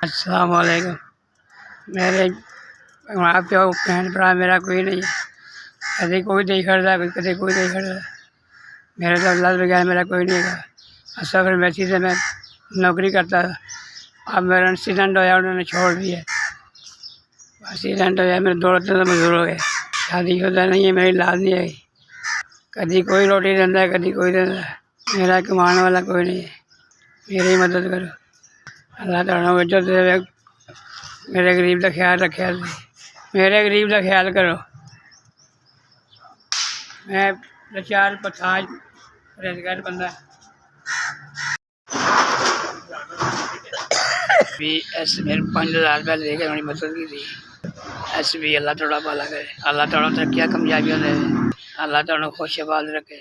अस्सलाम वालेकुम। मेरे माँ प्यो भैन भरा मेरा कोई नहीं है। कभी कोई नहीं खड़ता, कभी कोई नहीं खड़ता। मेरे तो अल्लाह के बगैर मेरा कोई नहीं है। अच्छा फिर वैसी से मैं नौकरी करता था। अब मेरा एक्सीडेंट होया, उन्होंने छोड़ दिया। एक्सीडेंट होया, मेरे दो तो मजदूर हो गए। शादी होता नहीं है, मेरी लाद नहीं है। कभी कोई रोटी देता है, कभी कोई देता है। मेरा कमाने वाला कोई नहीं है। मेरी मदद करो। अल्लाह तुहानू इज्जत देवे। मेरे गरीब का ख्याल रखे। मेरे गरीब का ख्याल करो। मैं लाचार पथाज परहेजगार बंदा भी ऐसे मेरे 5,000 रुपया लेकर मेरी मदद की थी। ऐसे भी अल्लाह थोड़ा भला करे, अल्लाह थोड़ा तरक्या कामयाबियाँ दे, अल्लाह थोड़ा खुश आबाद रखे।